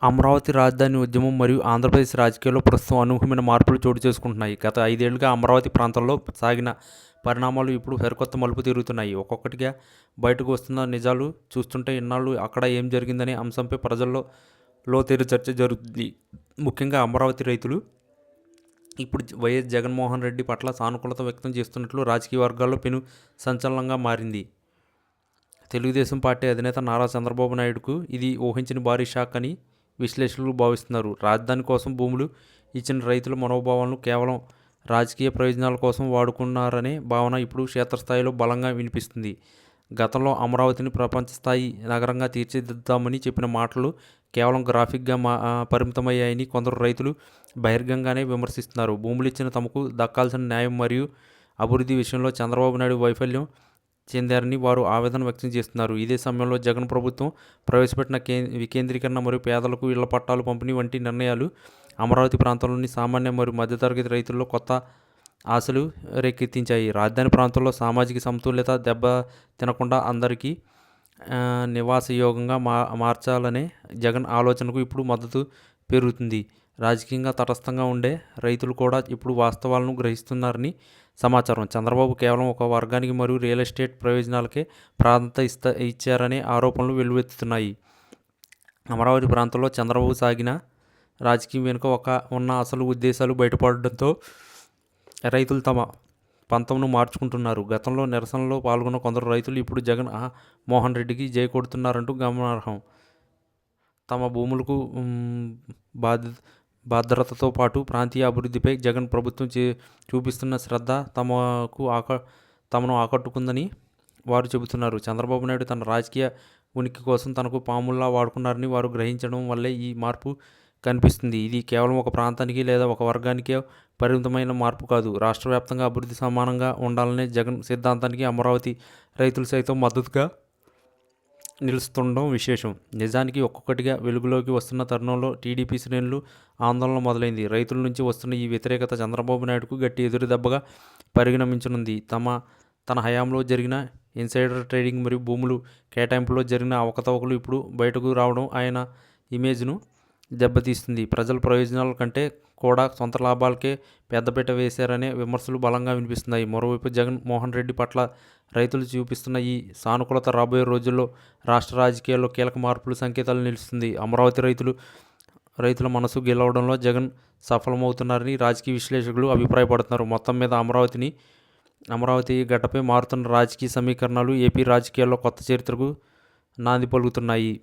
అమరావతి రాజధాని ఉద్యమం మరియు ఆంధ్రప్రదేశ్ రాజకీయాల్లో ప్రస్తుతం అనూహ్యమైన మార్పులు చోటు చేసుకుంటున్నాయి. గత 5 ఏళ్లుగా అమరావతి ప్రాంతంలో సాగిన పరిణామాలు ఇప్పుడు సరికొత్త మలుపు తిరుగుతున్నాయి. ఒక్కొక్కటిగా బయటకు వస్తున్న నిజాలు చూస్తుంటే ఇన్నాళ్ళు అక్కడ ఏం జరిగిందనే అంశంపై ప్రజల్లో లోతైన చర్చ జరుగుతుంది. ముఖ్యంగా అమరావతి రైతులు ఇప్పుడు వైఎస్ జగన్మోహన్ రెడ్డి పట్ల సానుకూలత వ్యక్తం చేస్తున్నట్లు రాజకీయ వర్గాల్లో పెను సంచలనంగా మారింది. తెలుగుదేశం పార్టీ అధినేత నారా చంద్రబాబు నాయుడుకు ఇది ఊహించని భారీ షాక్ అని విశ్లేషకులు భావిస్తున్నారు. రాజధాని కోసం భూములు ఇచ్చిన రైతుల మనోభావాలను కేవలం రాజకీయ ప్రయోజనాల కోసం వాడుకున్నారనే భావన ఇప్పుడు క్షేత్రస్థాయిలో బలంగా వినిపిస్తుంది. గతంలో అమరావతిని ప్రపంచ స్థాయి నగరంగా తీర్చిదిద్దామని చెప్పిన మాటలు కేవలం గ్రాఫిక్గా పరిమితమయ్యాయని కొందరు రైతులు బహిర్గంగానే విమర్శిస్తున్నారు. భూములు ఇచ్చిన తమకు దక్కాల్సిన న్యాయం మరియు అభివృద్ధి విషయంలో చంద్రబాబు నాయుడు వైఫల్యం చెందారని వారు ఆవేదన వ్యక్తం చేస్తున్నారు. ఇదే సమయంలో జగన్ ప్రభుత్వం ప్రవేశపెట్టిన వికేంద్రీకరణ మరియు పేదలకు ఇళ్ల పట్టాలు పంపిణీ వంటి నిర్ణయాలు అమరావతి ప్రాంతంలోని సామాన్య మరియు మధ్యతరగతి రైతుల్లో కొత్త ఆశలు రేకెత్తించాయి. రాజధాని ప్రాంతంలో సామాజిక సమతుల్యత దెబ్బ తినకుండా అందరికీ నివాసయోగంగా మార్చాలనే జగన్ ఆలోచనకు ఇప్పుడు మద్దతు పెరుగుతుంది. రాజకీయంగా తటస్థంగా ఉండే రైతులు కూడా ఇప్పుడు వాస్తవాలను గ్రహిస్తున్నారని సమాచారం. చంద్రబాబు కేవలం ఒక వర్గానికి మరియు రియల్ ఎస్టేట్ ప్రయోజనాలకే ప్రాధాన్యత ఇచ్చారనే ఆరోపణలు వెల్లువెత్తుతున్నాయి. అమరావతి ప్రాంతంలో చంద్రబాబు సాగిన రాజకీయం వెనుక ఉన్న అసలు ఉద్దేశాలు బయటపడడంతో రైతులు తమ పంతంను మార్చుకుంటున్నారు. గతంలో నిరసనలో పాల్గొన్న కొందరు రైతులు ఇప్పుడు జగన్ మోహన్ రెడ్డికి జై కొడుతున్నారంటూ గమనార్హం. తమ భూములకు భద్రతతో పాటు ప్రాంతీయ అభివృద్ధిపై జగన్ ప్రభుత్వం చూపిస్తున్న శ్రద్ధ తమను ఆకట్టుకుందని వారు చెబుతున్నారు. చంద్రబాబు నాయుడు తన రాజకీయ ఉనికి కోసం తనకు పాముల్లా వాడుకున్నారని వారు గ్రహించడం వల్లే ఈ మార్పు కనిపిస్తుంది. ఇది కేవలం ఒక ప్రాంతానికి లేదా ఒక వర్గానికే పరిమితమైన మార్పు కాదు. రాష్ట్ర వ్యాప్తంగా అభివృద్ధి సమానంగా ఉండాలనే జగన్ సిద్ధాంతానికి అమరావతి రైతులు సైతం మద్దతుగా నిలుస్తుండడం విశేషం. నిజానికి ఒక్కొక్కటిగా వెలుగులోకి వస్తున్న తరుణంలో టీడీపీ శ్రేణులు ఆందోళన మొదలైంది. రైతుల నుంచి వస్తున్న ఈ వ్యతిరేకత చంద్రబాబు నాయుడుకు గట్టి ఎదురు దెబ్బగా పరిగణించనుంది. తన హయాంలో జరిగిన ఇన్సైడర్ ట్రేడింగ్ మరియు భూములు కేటాయింపులో జరిగిన అవకతవకలు ఇప్పుడు బయటకు రావడం ఆయన ఇమేజ్ను దెబ్బతీస్తుంది. ప్రజల ప్రయోజనాల కంటే కూడా సొంత లాభాలకే పెద్దపీట వేశారనే విమర్శలు బలంగా వినిపిస్తున్నాయి. మరోవైపు జగన్ మోహన్ రెడ్డి పట్ల రైతులు చూపిస్తున్న ఈ సానుకూలత రాబోయే రోజుల్లో రాష్ట్ర రాజకీయాల్లో కీలక మార్పులు సంకేతాలు నిలుస్తుంది. అమరావతి రైతుల మనసు గెలవడంలో జగన్ సఫలమవుతున్నారని రాజకీయ విశ్లేషకులు అభిప్రాయపడుతున్నారు. మొత్తం మీద అమరావతి గడ్డపై మారుతున్న రాజకీయ సమీకరణాలు ఏపీ రాజకీయాల్లో కొత్త చరిత్రకు నాంది పలుకుతున్నాయి.